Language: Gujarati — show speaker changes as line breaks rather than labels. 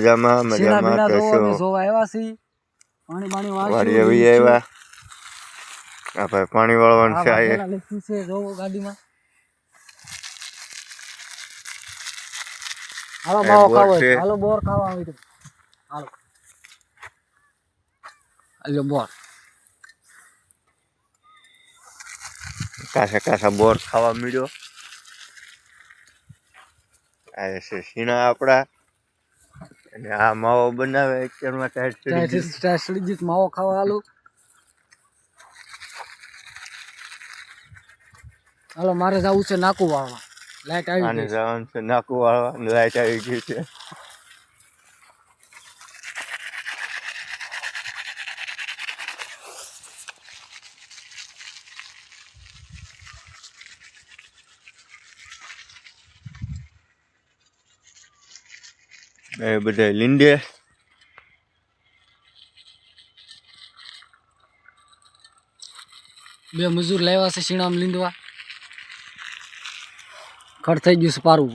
મજામાં મજામાં તો શું
જોવા આવ્યા છીએ પાણી
વાડીએ વી આવ્યા આ ભાઈ પાણી વાળવાનું છે આ
લખ્યું છે જો ગાડીમાં હાલો માવો ખાવો હાલો બોર ખાવા આવી તો હાલો આલ્યો બોર
કાસા બોર ખાવા મળ્યો આ છે સીણા આપડા અને આ માવો બનાવે અત્યારમાં
ટાઈટ માવો ખાવા હાલો હાલો મારે જવું છે નાકુ વાળવા લાઈટ આવી
આને જવાનું છે નાકુ વાળવા લાઈટ આવી ગઈ છે એ બધા લીંડે
બે મજૂર લાવ્યા છે સીણામ લીંદવા ખડ થઈ ગયું છે પારું